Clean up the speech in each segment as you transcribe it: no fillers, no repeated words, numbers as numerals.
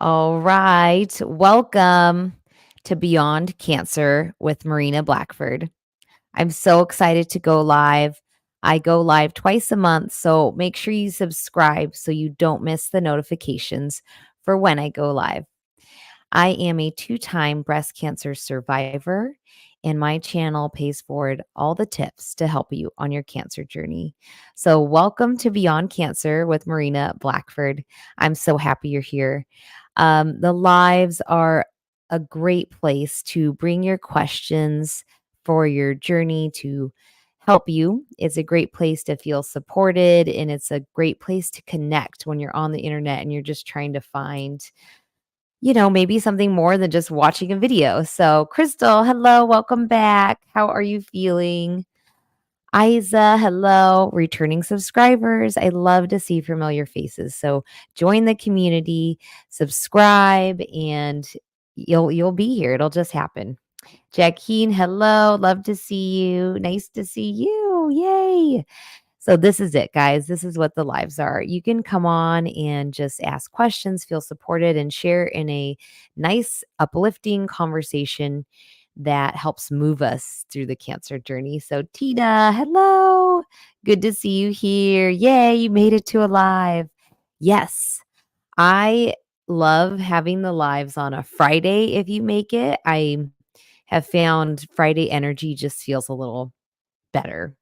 All right. Welcome to Beyond Cancer with Marina Blackford. I'm so excited to go live. I go live twice a month, so make sure you subscribe so you don't miss the notifications for when I go live. I am a two-time breast cancer survivor, and my channel pays forward all the tips to help you on your cancer journey. So, welcome to Beyond Cancer with Marina Blackford. I'm so happy you're here. The lives are a great place to bring your questions for your journey to help you. It's a great place to feel supported, and it's a great place to connect when you're on the internet and you're just trying to find maybe something more than just watching a video. So, Crystal, hello, welcome back. How are you feeling? Isa, hello, returning subscribers. I love to see familiar faces. So, join the community, subscribe, and you'll be here. It'll just happen. Jackeen, hello, love to see you. Nice to see you. Yay. So this is it, guys. This is what the lives are. You can come on and just ask questions, feel supported, and share in a nice, uplifting conversation that helps move us through the cancer journey. So, Tina, hello. Good to see you here. Yay, you made it to a live. Yes, I love having the lives on a Friday if you make it. I have found Friday energy just feels a little better.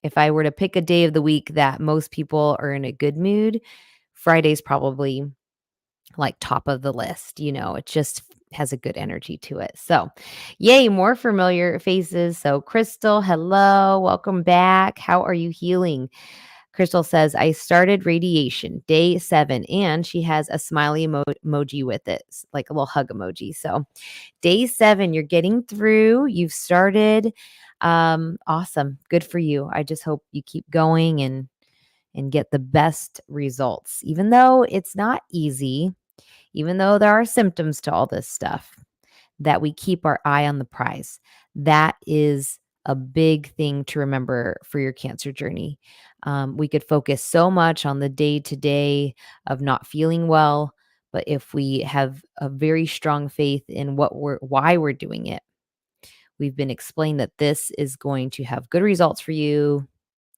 If I were to pick a day of the week that most people are in a good mood, Friday's probably like top of the list. It just has a good energy to it. So, yay, more familiar faces. So, Crystal, hello, welcome back. How are you healing? Crystal says, I started radiation day 7, and she has a smiley emoji with it, like a little hug emoji. So, day 7, you're getting through. You've started. Awesome. Good for you. I just hope you keep going and get the best results, even though it's not easy, even though there are symptoms to all this stuff, that we keep our eye on the prize. That is a big thing to remember for your cancer journey. We could focus so much on the day to day of not feeling well, but if we have a very strong faith in why we're doing it, we've been explained that this is going to have good results for you.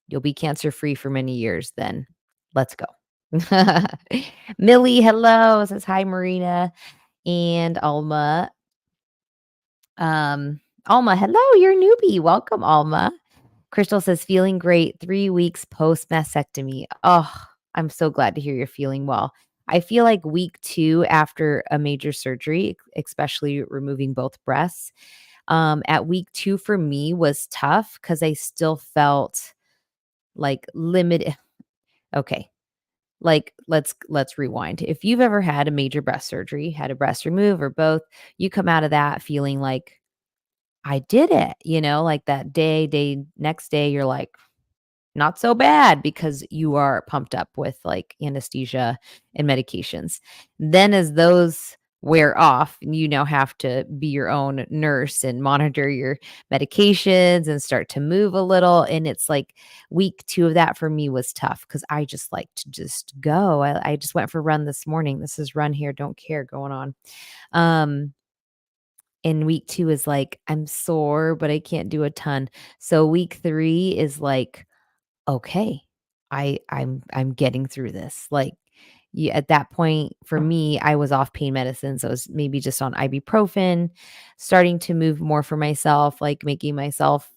You'll be cancer free for many years. Then let's go. Millie, hello. Says hi, Marina and Alma. Alma, hello, you're a newbie. Welcome, Alma. Crystal says, feeling great 3 weeks post mastectomy. Oh, I'm so glad to hear you're feeling well. I feel like week 2 after a major surgery, especially removing both breasts, at week 2 for me was tough because I still felt like limited. Okay. Like let's rewind. If you've ever had a major breast surgery, had a breast remove or both, you come out of that feeling like I did it, like that next day, you're like, not so bad because you are pumped up with like anesthesia and medications. Then as those wear off, you now have to be your own nurse and monitor your medications and start to move a little. And it's like week 2 of that for me was tough because I just like to just go. I just went for a run this morning. This is run here, don't care going on. And week 2 is like, I'm sore, but I can't do a ton. So week 3 is like, okay, I'm getting through this. Like at that point for me, I was off pain medicine. So I was maybe just on ibuprofen, starting to move more for myself, like making myself,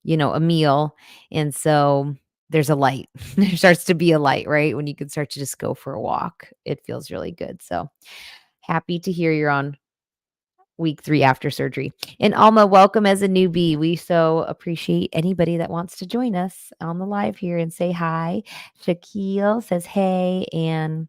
a meal. And so there's a light. There starts to be a light, right? When you can start to just go for a walk. It feels really good. So happy to hear you're on week 3 after surgery. And Alma, welcome as a newbie. We so appreciate anybody that wants to join us on the live here and say hi. Shaquille says hey, and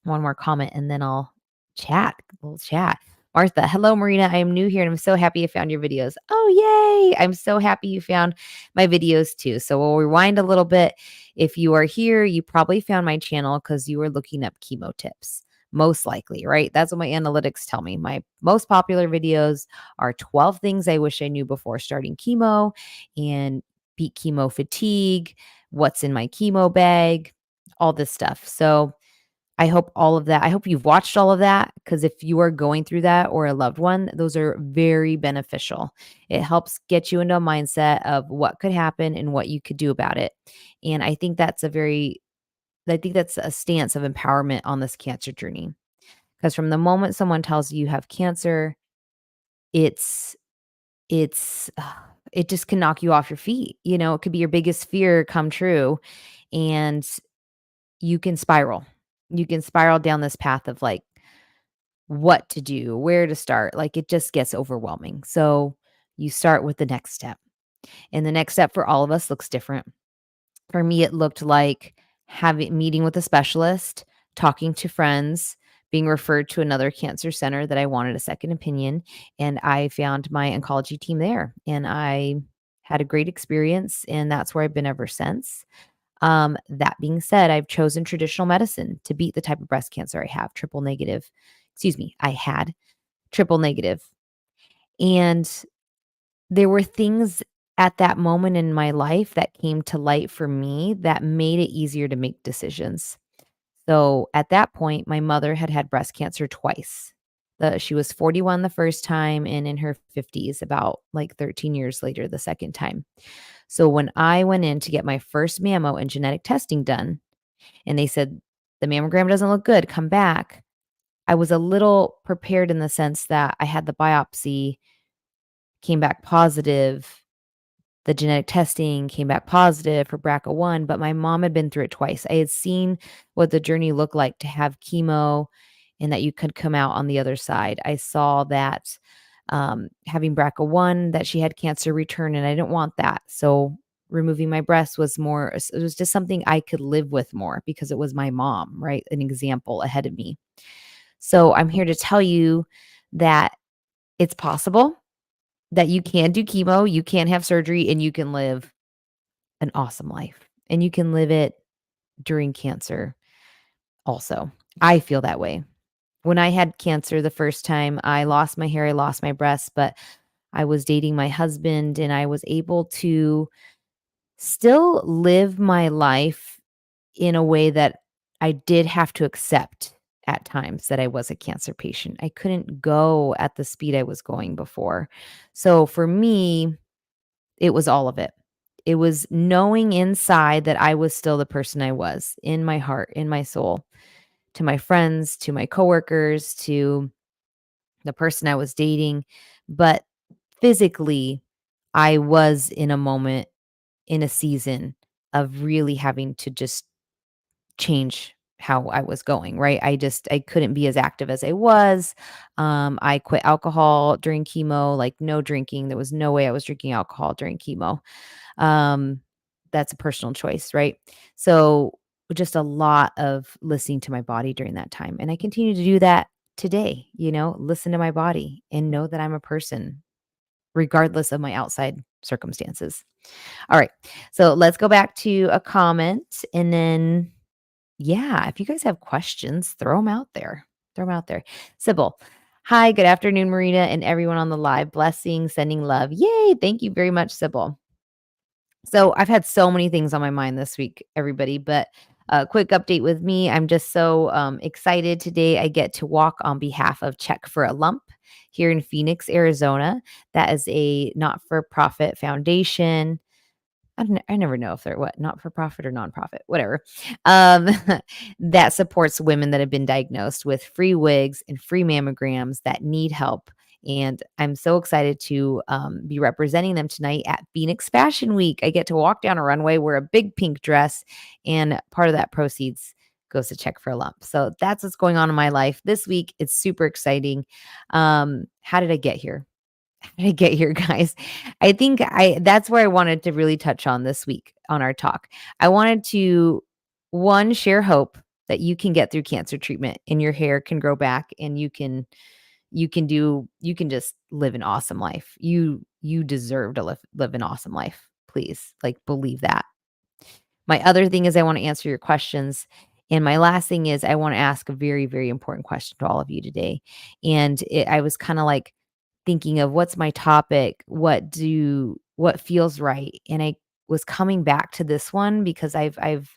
one more comment, and then I'll chat. We'll chat. Martha, hello, Marina. I am new here and I'm so happy I found your videos. Oh, yay. I'm so happy you found my videos too. So we'll rewind a little bit. If you are here, you probably found my channel because you were looking up chemo tips. Most likely, right? That's what my analytics tell me. My most popular videos are 12 things I wish I knew before starting chemo and beat chemo fatigue, what's in my chemo bag, all this stuff. So I hope you've watched all of that, because if you are going through that or a loved one, those are very beneficial. It helps get you into a mindset of what could happen and what you could do about it. And I think that's a stance of empowerment on this cancer journey. Because from the moment someone tells you you have cancer, it's it's it just can knock you off your feet. It could be your biggest fear come true, and you can spiral. You can spiral down this path of like what to do, where to start. Like it just gets overwhelming. So you start with the next step. And the next step for all of us looks different. For me, it looked like having meeting with a specialist, talking to friends, being referred to another cancer center that I wanted a second opinion, and I found my oncology team there, and I had a great experience, and that's where I've been ever since. That being said, I've chosen traditional medicine to beat the type of breast cancer I have, triple negative. Excuse me, I had triple negative. And there were things at that moment in my life that came to light for me that made it easier to make decisions. So at that point, my mother had had breast cancer twice. She was 41 the first time and in her 50s, about like 13 years later, the second time. So when I went in to get my first mammo and genetic testing done, and they said, the mammogram doesn't look good, come back. I was a little prepared in the sense that I had the biopsy, came back positive. The genetic testing came back positive for BRCA1, but my mom had been through it twice. I had seen what the journey looked like to have chemo and that you could come out on the other side. I saw that having BRCA1, that she had cancer return, and I didn't want that. So removing my breast was more, it was just something I could live with more because it was my mom, right? An example ahead of me. So I'm here to tell you that it's possible that you can do chemo, you can have surgery, and you can live an awesome life. And you can live it during cancer also. I feel that way. When I had cancer the first time, I lost my hair, I lost my breasts, but I was dating my husband and I was able to still live my life in a way that I did have to accept at times that I was a cancer patient. I couldn't go at the speed I was going before. So for me, it was all of it. It was knowing inside that I was still the person I was in my heart, in my soul, to my friends, to my coworkers, to the person I was dating. But physically, I was in a moment, in a season of really having to just change how I was going, right? I couldn't be as active as I was. I quit alcohol during chemo, like no drinking. There was no way I was drinking alcohol during chemo. Um, that's a personal choice, right? So just a lot of listening to my body during that time. And I continue to do that today, listen to my body and know that I'm a person regardless of my outside circumstances. All right. So let's go back to a comment, and then yeah, if you guys have questions, throw them out there. Throw them out there. Sybil, hi, good afternoon, Marina, and everyone on the live. Blessings, sending love. Yay. Thank you very much, Sybil. So I've had so many things on my mind this week, everybody, but a quick update with me. I'm just so excited today. I get to walk on behalf of Check for a Lump here in Phoenix, Arizona. That is a not for profit foundation. I never know if they're what, not for profit or nonprofit, whatever. Um, that supports women that have been diagnosed with free wigs and free mammograms that need help. And I'm so excited to be representing them tonight at Phoenix Fashion Week. I get to walk down a runway, wear a big pink dress, and part of that proceeds goes to Check for a Lump. So that's what's going on in my life this week. It's super exciting. How did I get here? To get here, guys. I think that's where I wanted to really touch on this week on our talk. I wanted to one share hope that you can get through cancer treatment and your hair can grow back and you can just live an awesome life. You deserve to live an awesome life. Please, like believe that. My other thing is I want to answer your questions. And my last thing is I want to ask a very, very important question to all of you today. And I was kind of like thinking of what's my topic? What feels right? And I was coming back to this one because I've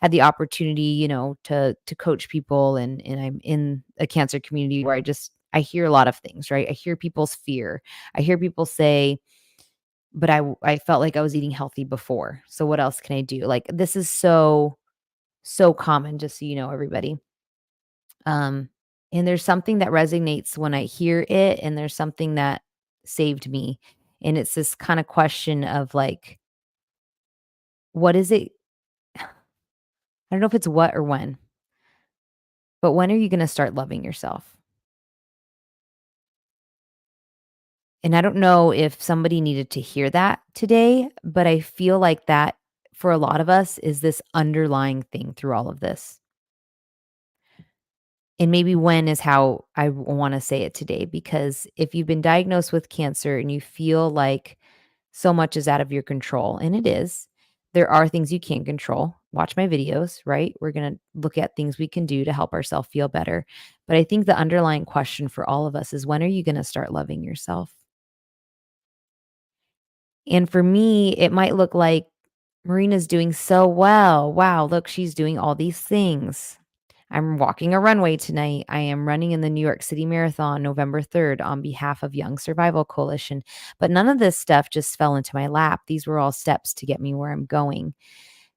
had the opportunity, to coach people, and I'm in a cancer community where I hear a lot of things, right? I hear people's fear. I hear people say, "But I felt like I was eating healthy before. So what else can I do?" Like, this is so common, just so you know, everybody. Um, and there's something that resonates when I hear it, and there's something that saved me. And it's this kind of question of like, what is it? I don't know if it's what or when, but when are you going to start loving yourself? And I don't know if somebody needed to hear that today, but I feel like that for a lot of us is this underlying thing through all of this. And maybe when is how I want to say it today, because if you've been diagnosed with cancer and you feel like so much is out of your control, and it is, there are things you can't control. Watch my videos, right? We're going to look at things we can do to help ourselves feel better. But I think the underlying question for all of us is, when are you going to start loving yourself? And for me, it might look like Marina's doing so well. Wow, look, she's doing all these things. I'm walking a runway tonight. I am running in the New York City Marathon November 3rd on behalf of Young Survival Coalition. But none of this stuff just fell into my lap. These were all steps to get me where I'm going.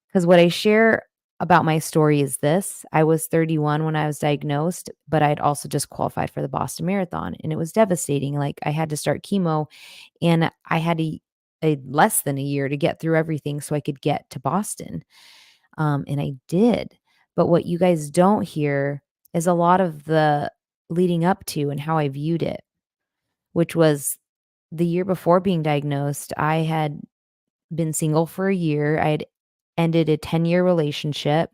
Because what I share about my story is this: I was 31 when I was diagnosed, but I'd also just qualified for the Boston Marathon. And it was devastating. Like, I had to start chemo, and I had a less than a year to get through everything so I could get to Boston. And I did. But what you guys don't hear is a lot of the leading up to and how I viewed it, which was the year before being diagnosed. I had been single for a year. I had ended a 10-year relationship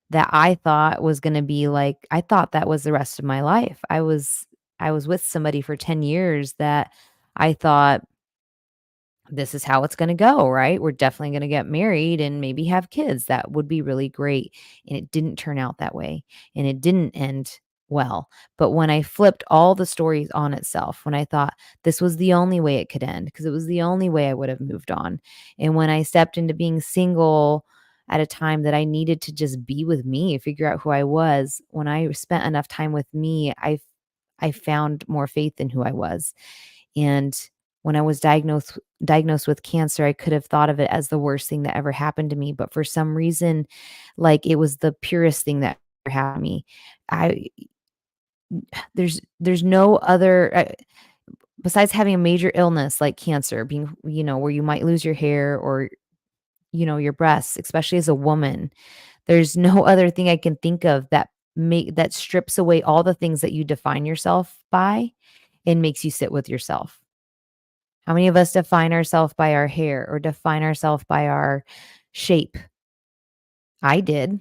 that I thought was going to be like, I thought that was the rest of my life. I was with somebody for 10 years that I thought, this is how it's gonna go, right? We're definitely gonna get married and maybe have kids. That would be really great. And it didn't turn out that way. And it didn't end well. But when I flipped all the stories on itself, when I thought this was the only way it could end, because it was the only way I would have moved on. And when I stepped into being single at a time that I needed to just be with me, figure out who I was, when I spent enough time with me, I found more faith in who I was. And when I was diagnosed with cancer, I could have thought of it as the worst thing that ever happened to me, but for some reason, like, it was the purest thing that ever happened to me. I there's no other, besides having a major illness like cancer, being, where you might lose your hair or, your breasts, especially as a woman. There's no other thing I can think of that strips away all the things that you define yourself by and makes you sit with yourself. How many of us define ourselves by our hair or define ourselves by our shape? I did.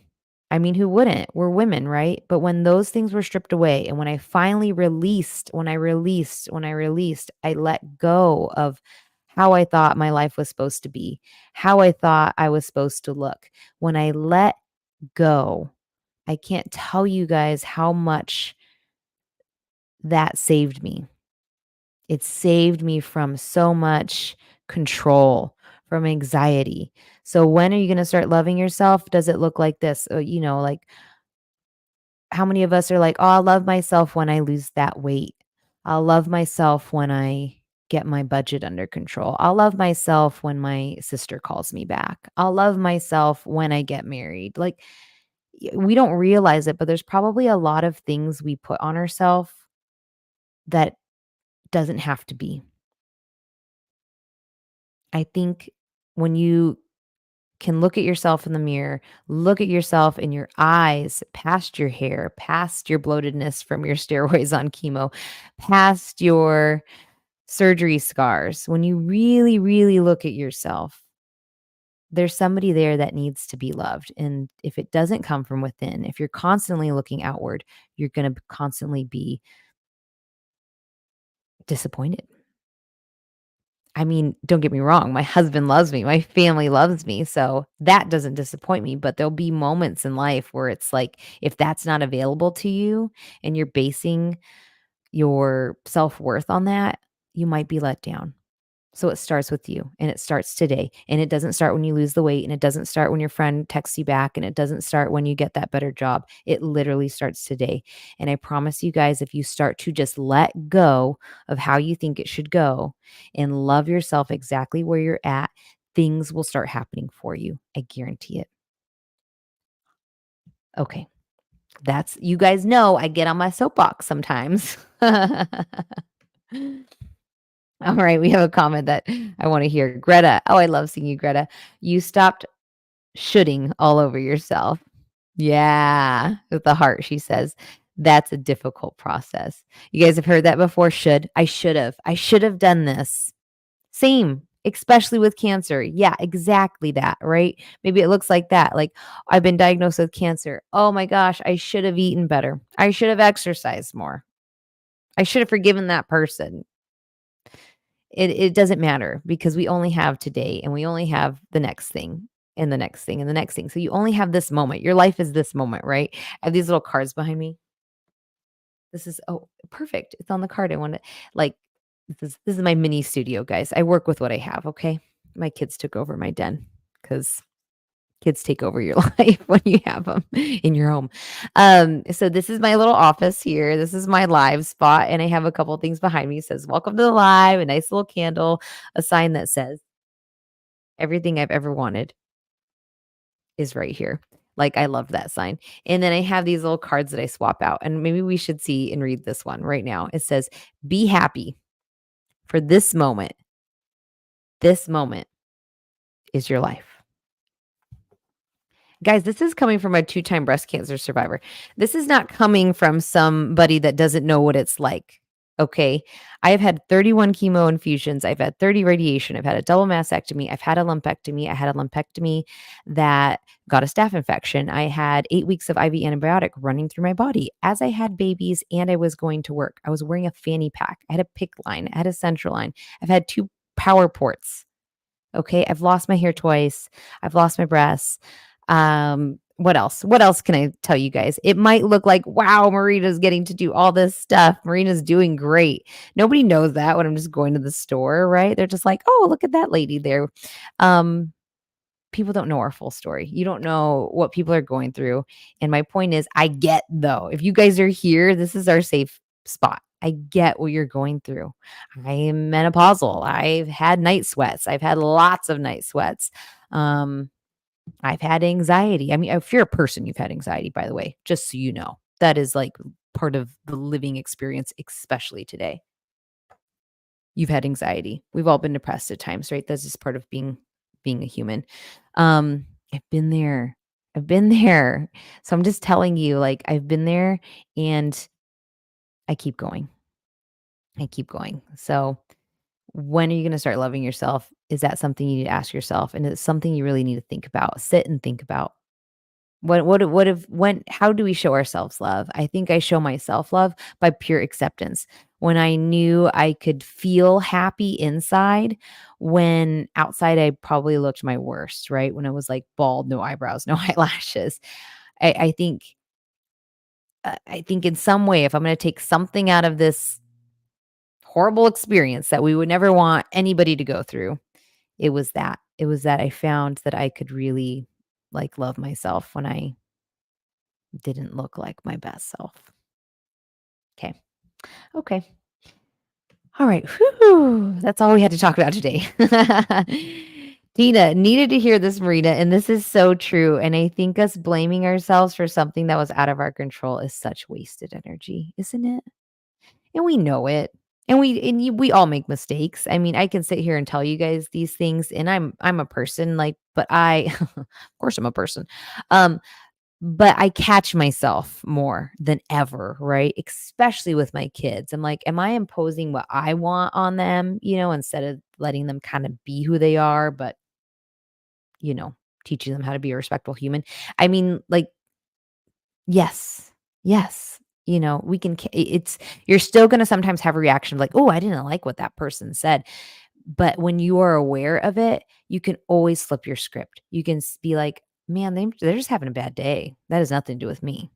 I mean, who wouldn't? We're women, right? But when those things were stripped away, and when I finally when I released, I let go of how I thought my life was supposed to be, how I thought I was supposed to look. When I let go, I can't tell you guys how much that saved me. It saved me from so much control, from anxiety. So when are you gonna start loving yourself? Does it look like this? Like, how many of us are like, "Oh, I'll love myself when I lose that weight. I'll love myself when I get my budget under control. I'll love myself when my sister calls me back. I'll love myself when I get married." Like, we don't realize it, but there's probably a lot of things we put on ourselves that doesn't have to be. I think when you can look at yourself in the mirror, look at yourself in your eyes, past your hair, past your bloatedness from your steroids on chemo, past your surgery scars. When you really, really look at yourself, there's somebody there that needs to be loved. And if it doesn't come from within, if you're constantly looking outward, you're going to constantly be disappointed. I mean, don't get me wrong, my husband loves me, my family loves me, so that doesn't disappoint me, but there'll be moments in life where it's like, if that's not available to you and you're basing your self-worth on that, you might be let down. So it starts with you and it starts today. And it doesn't start when you lose the weight and it doesn't start when your friend texts you back and it doesn't start when you get that better job. It literally starts today. And I promise you guys, if you start to just let go of how you think it should go and love yourself exactly where you're at, things will start happening for you. I guarantee it. Okay. That's, you guys know I get on my soapbox sometimes. All right, we have a comment that I want to hear. Greta. Oh, I love seeing you, Greta. You stopped shoulding all over yourself. Yeah, with the heart, she says. That's a difficult process. You guys have heard that before? Should. I should have. I should have done this. Same, especially with cancer. Yeah, exactly that, right? Maybe it looks like that. Like, I've been diagnosed with cancer. Oh my gosh, I should have eaten better. I should have exercised more. I should have forgiven that person. It doesn't matter because we only have today and we only have the next thing and the next thing and the next thing. So you only have this moment. Your life is this moment, right? I have these little cards behind me. This is, oh, perfect. It's on the card. I want to, like, this is my mini studio, guys. I work with what I have, okay? My kids took over my den cuz kids take over your life when you have them in your home. So this is my little office here. This is my live spot, and I have a couple things behind me. It says, "Welcome to the live," a nice little candle, a sign that says, "Everything I've ever wanted is right here." Like, I love that sign. And then I have these little cards that I swap out, and maybe we should see and read this one right now. It says, "Be happy for this moment. This moment is your life." Guys, this is coming from a two-time breast cancer survivor. This is not coming from somebody that doesn't know what it's like, okay? I have had 31 chemo infusions. I've had 30 radiation. I've had a double mastectomy. I've had a lumpectomy. I had a lumpectomy that got a staph infection. I had 8 weeks of IV antibiotic running through my body as I had babies and I was going to work. I was wearing a fanny pack. I had a PICC line. I had a central line. I've had 2 power ports. Okay, I've lost my hair twice. I've lost my breasts. What else? What else can I tell you guys? It might look like, wow, Marina's getting to do all this stuff. Marina's doing great. Nobody knows that when I'm just going to the store, right? They're just like, oh, look at that lady there. Um, People don't know our full story. You don't know what people are going through. And my point is, I get though, if you guys are here, this is our safe spot. I get what you're going through. I am menopausal. I've had night sweats. I've had lots of night sweats. Um, I've had anxiety. I mean, if you're a person, you've had anxiety, by the way, just so you know. That is like part of the living experience, especially today. You've had anxiety. We've all been depressed at times, right? That's just part of being a human. I've been there. I've been there. So I'm just telling you, like, I've been there and I keep going. I keep going. So when are you going to start loving yourself? Is that something you need to ask yourself? And it's something you really need to think about. Sit and think about. What if when how do we show ourselves love? I think I show myself love by pure acceptance. When I knew I could feel happy inside, when outside I probably looked my worst, right? When I was like bald, no eyebrows, no eyelashes. I think I think in some way, if I'm going to take something out of this horrible experience that we would never want anybody to go through, it was that. It was that I found that I could really like love myself when I didn't look like my best self. Okay. Okay. All right. Whew. That's all we had to talk about today. Tina needed to hear this, Marina, and this is so true. And I think us blaming ourselves for something that was out of our control is such wasted energy, isn't it? And we know it. And we all make mistakes. I mean, I can sit here and tell you guys these things, and I'm a person, like, but I, of course, I'm a person. Um, But I catch myself more than ever, right? Especially with my kids. I'm like, am I imposing what I want on them, instead of letting them kind of be who they are, but, you know, teaching them how to be a respectful human? I mean, like, yes, yes. We can, you're still going to sometimes have a reaction of like, oh, I didn't like what that person said. But when you are aware of it, you can always flip your script. You can be like, man, they're just having a bad day. That has nothing to do with me.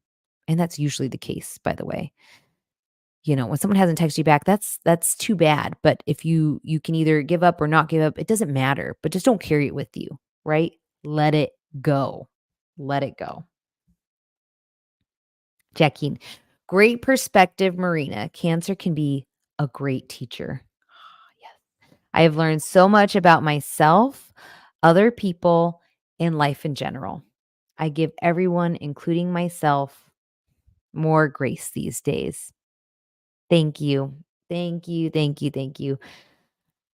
And that's usually the case, by the way. When someone hasn't texted you back, that's too bad, but if you can either give up or not give up, it doesn't matter, but just don't carry it with you, right? Let it go. Let it go. Checking. Great perspective, Marina. Cancer can be a great teacher. Yes. I have learned so much about myself, other people, and life in general. I give everyone, including myself, more grace these days. Thank you. Thank you. Thank you. Thank you.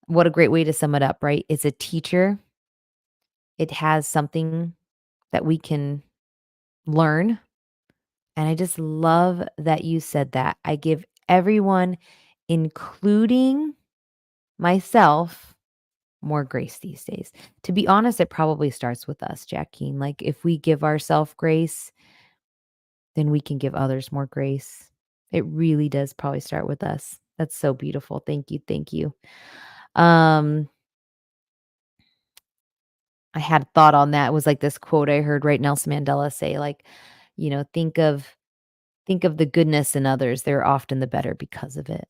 What a great way to sum it up, right? It's a teacher. It has something that we can learn. And I just love that you said that. I give everyone, including myself, more grace these days. To be honest, it probably starts with us, Jacqueline. Like, if we give ourselves grace, then we can give others more grace. It really does probably start with us. That's so beautiful. Thank you. Thank you. Um, I had a thought on that. It was like this quote I heard, right? Nelson Mandela say, like, think of the goodness in others. They're often the better because of it.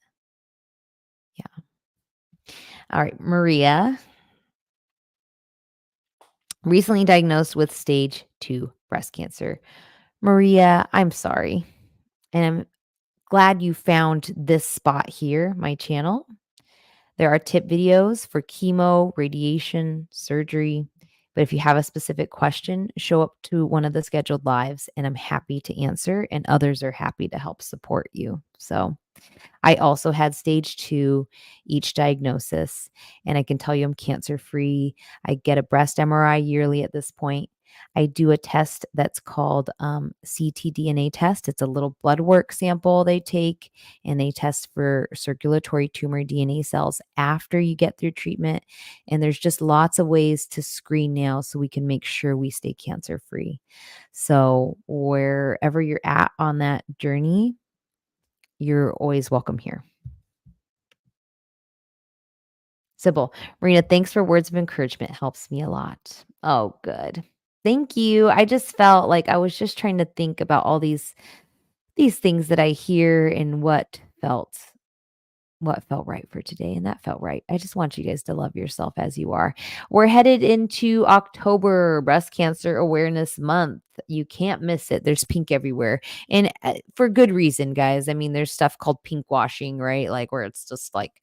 Yeah. All right, Maria, recently diagnosed with stage 2 breast cancer. Maria, I'm sorry. And I'm glad you found this spot here, my channel. There are tip videos for chemo, radiation, surgery. But if you have a specific question, show up to one of the scheduled lives and I'm happy to answer, and others are happy to help support you. So, I also had stage 2, each diagnosis, and I can tell you I'm cancer free. I get a breast MRI yearly at this point. I do a test that's called ctDNA test. It's a little blood work sample they take, and they test for circulatory tumor DNA cells after you get through treatment. And there's just lots of ways to screen now so we can make sure we stay cancer free. So, wherever you're at on that journey, you're always welcome here. Sybil, Marina, thanks for words of encouragement. Helps me a lot. Oh, good. Thank you. I just felt like I was just trying to think about all these things that I hear and what felt right for today, and that felt right. I just want you guys to love yourself as you are. We're headed into October, Breast Cancer Awareness Month. You can't miss it. There's pink everywhere, and for good reason, guys. I mean, there's stuff called pink washing, right? Like, where it's just like,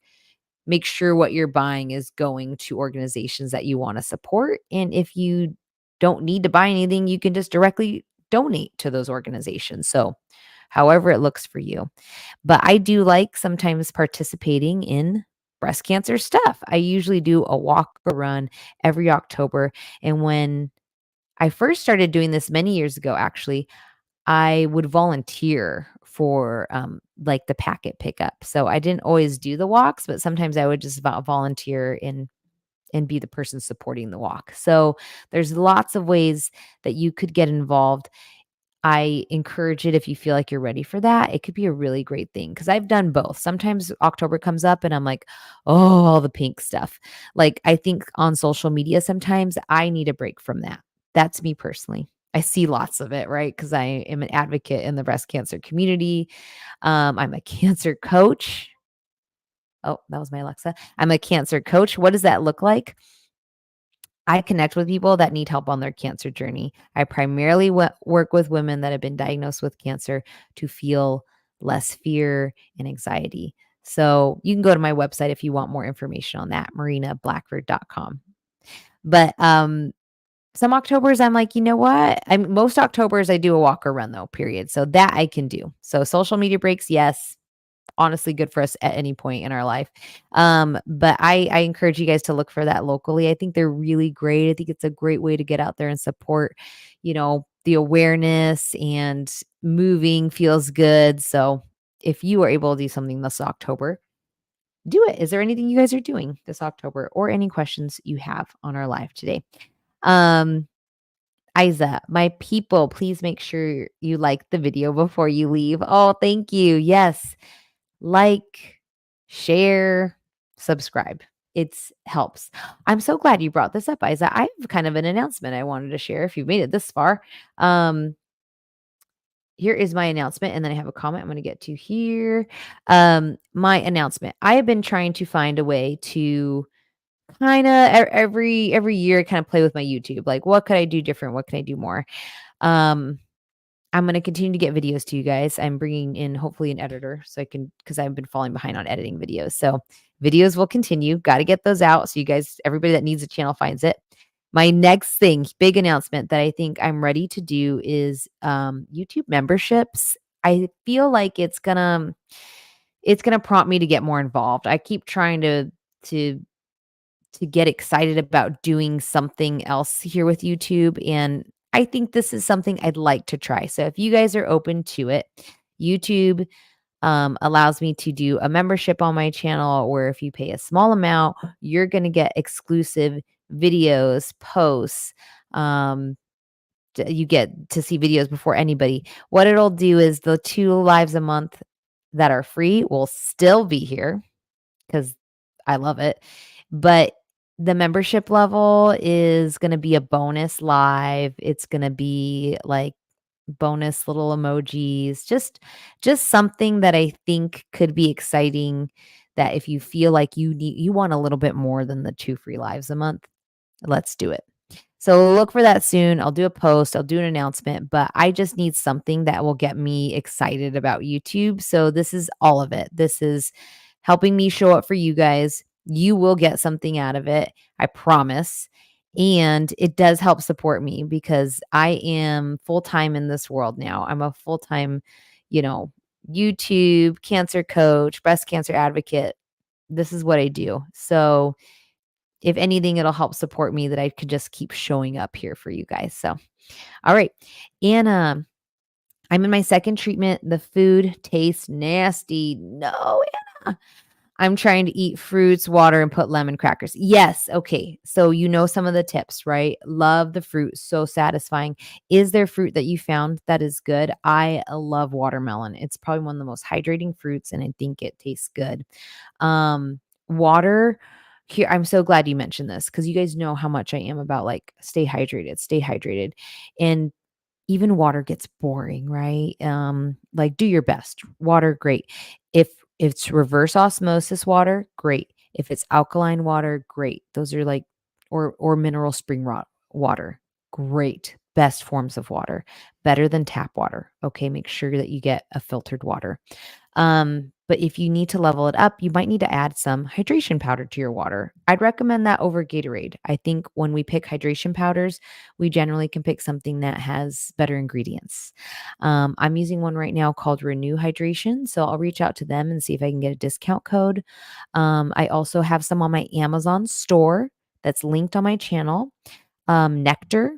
make sure what you're buying is going to organizations that you want to support. And if you don't need to buy anything, you can just directly donate to those organizations. So, however it looks for you. But I do like sometimes participating in breast cancer stuff. I usually do a walk or run every October. And when I first started doing this many years ago, actually, I would volunteer for, like, the packet pickup. So I didn't always do the walks, but sometimes I would just volunteer and be the person supporting the walk. So there's lots of ways that you could get involved. I encourage it if you feel like you're ready for that. It could be a really great thing because I've done both. Sometimes October comes up and I'm like, oh, all the pink stuff. Like, I think on social media, sometimes I need a break from that. That's me personally. I see lots of it, right? Because I am an advocate in the breast cancer community. I'm a cancer coach. Oh, that was my Alexa. I'm a cancer coach. What does that look like? I connect with people that need help on their cancer journey. I primarily work with women that have been diagnosed with cancer to feel less fear and anxiety. So you can go to my website if you want more information on that, marinablackford.com. But some Octobers, I'm like, you know what? Most Octobers I do a walk or run though, period. So that I can do. So social media breaks, yes, honestly good for us at any point in our life. But I encourage you guys to look for that locally. I think they're really great. I think it's a great way to get out there and support, the awareness, and moving feels good. So if you are able to do something this October, do it. Is there anything you guys are doing this October or any questions you have on our live today? Um, Isa, my people, please make sure you like the video before you leave. Oh, thank you. Yes. Like, share, subscribe. It's helps. I'm so glad you brought this up, Isa. I have kind of an announcement I wanted to share if you've made it this far. Um, here is my announcement, and then I have a comment I'm gonna get to here. My announcement. I have been trying to find a way to kinda every year kinda play with my YouTube, like, what could I do different? What can I do more? Um, I'm gonna continue to get videos to you guys. I'm bringing in hopefully an editor so I can because I've been falling behind on editing videos. So videos will continue. Got to get those out so you guys, everybody that needs a channel finds it. My next thing, big announcement that I think I'm ready to do is YouTube memberships. I feel like it's gonna prompt me to get more involved. I keep trying to to get excited about doing something else here with YouTube. And I think this is something I'd like to try. So if you guys are open to it, YouTube allows me to do a membership on my channel where if you pay a small amount, you're going to get exclusive videos, posts. Um, you get to see videos before anybody. What it'll do is the 2 lives a month that are free will still be here because I love it. But the membership level is gonna be a bonus live. It's gonna be like bonus little emojis, just something that I think could be exciting that if you feel like you want a little bit more than the 2 free lives a month, let's do it. So look for that soon. I'll do a post, I'll do an announcement, but I just need something that will get me excited about YouTube. So this is all of it. This is helping me show up for you guys. You will get something out of it, I promise. And it does help support me because I am full time in this world now. I'm a full time, you know, YouTube cancer coach, breast cancer advocate. This is what I do. So if anything, it'll help support me that I could just keep showing up here for you guys. So, all right. And I'm in my second treatment. The food tastes nasty. No, Anna. I'm trying to eat fruits, water, and put lemon crackers. Yes. Okay. So you know some of the tips, right? Love the fruit. So satisfying. Is there fruit that you found that is good? I love watermelon. It's probably one of the most hydrating fruits, and I think it tastes good. Water here, I'm so glad you mentioned this because you guys know how much I am about like stay hydrated, stay hydrated. And even water gets boring, right? Like do your best. Water, great. If it's reverse osmosis water, great. If it's alkaline water, great. Those are like or mineral spring water, great. Best forms of water, better than tap water. Okay, make sure that you get a filtered water. But if you need to level it up, you might need to add some hydration powder to your water. I'd recommend that over Gatorade. I think when we pick hydration powders, we generally can pick something that has better ingredients. I'm using one right now called Renew Hydration. So I'll reach out to them and see if I can get a discount code. I also have some on my Amazon store that's linked on my channel. Nectar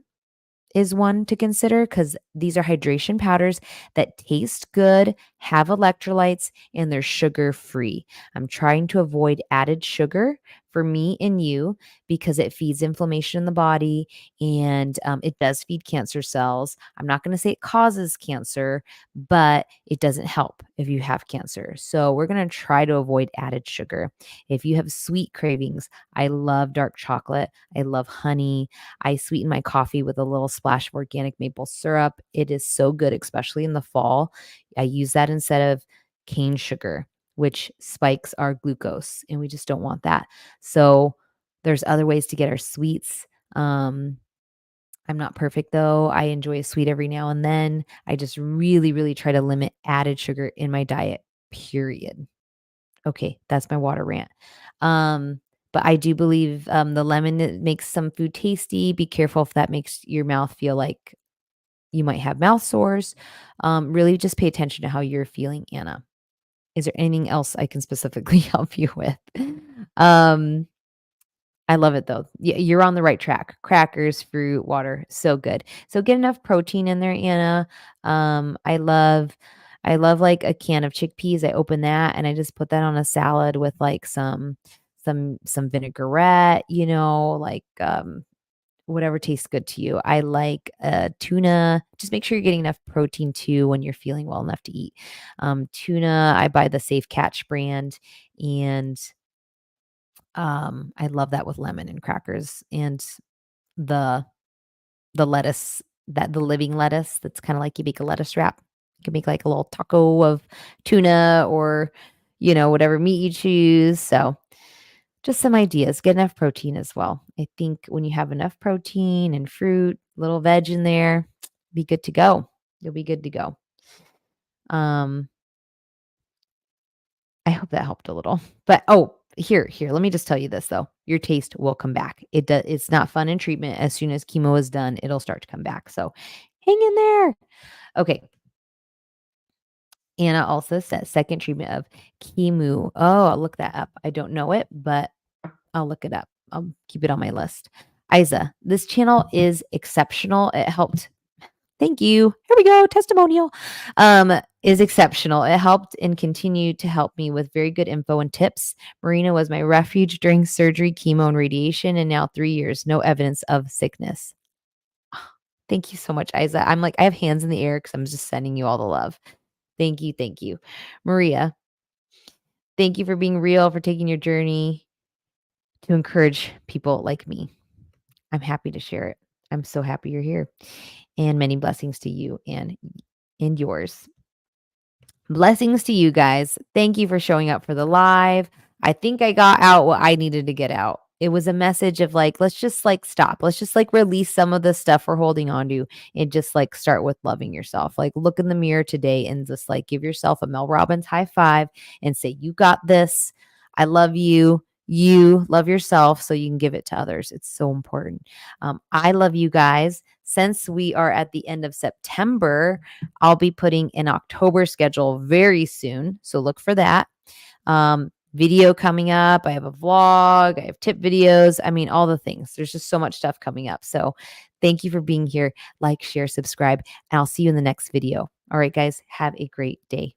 is one to consider because these are hydration powders that taste good, have electrolytes, and they're sugar free. I'm trying to avoid added sugar for me and you because it feeds inflammation in the body and it does feed cancer cells. I'm not going to say it causes cancer, but it doesn't help if you have cancer. So we're going to try to avoid added sugar. If you have sweet cravings, I love dark chocolate. I love honey. I sweeten my coffee with a little splash of organic maple syrup. It is so good, especially in the fall. I use that instead of cane sugar, which spikes our glucose, and we just don't want that. So there's other ways to get our sweets. I'm not perfect though. I enjoy a sweet every now and then. I just really, really try to limit added sugar in my diet, period. Okay, that's my water rant. But I do believe the lemon makes some food tasty. Be careful if that makes your mouth feel like you might have mouth sores. Really just pay attention to how you're feeling, Anna. Is there anything else I can specifically help you with? Um, I love it though. You're on the right track. Crackers, fruit, water, so good. So get enough protein in there, Anna. I love like a can of chickpeas. I open that and I just put that on a salad with like some vinaigrette, like whatever tastes good to you. I like tuna. Just make sure you're getting enough protein too when you're feeling well enough to eat. Tuna, I buy the Safe Catch brand, and I love that with lemon and crackers and the the lettuce, that the living lettuce that's kind of like you make a lettuce wrap. You can make like a little taco of tuna or, whatever meat you choose. So just some ideas. Get enough protein as well. I think when you have enough protein and fruit, little veg in there, be good to go. You'll be good to go. Um, I hope that helped a little. But here, let me just tell you this though. Your taste will come back. It's not fun in treatment. As soon as chemo is done, it'll start to come back. So hang in there. Okay. Anna also says second treatment of chemo. Oh, I'll look that up. I don't know it, but I'll look it up. I'll keep it on my list. Isa, this channel is exceptional. It helped. Thank you. Here we go. Testimonial is exceptional. It helped and continued to help me with very good info and tips. Marina was my refuge during surgery, chemo, and radiation, and now 3 years, no evidence of sickness. Thank you so much, Isa. I'm like, I have hands in the air because I'm just sending you all the love. Thank you. Thank you. Maria, thank you for being real, for taking your journey to encourage people like me. I'm happy to share it. I'm so happy you're here. And many blessings to you and yours. Blessings to you guys. Thank you for showing up for the live. I think I got out what I needed to get out. It was a message of like, let's just like stop. Let's just like release some of the stuff we're holding on to and just like start with loving yourself. Like look in the mirror today and just like give yourself a Mel Robbins high five and say, you got this. I love you. You love yourself so you can give it to others. It's so important. I love you guys. Since we are at the end of September, I'll be putting an October schedule very soon. So look for that. Video coming up. I have a vlog. I have tip videos. I mean, all the things. There's just so much stuff coming up. So thank you for being here. Like, share, subscribe, and I'll see you in the next video. All right, guys, have a great day.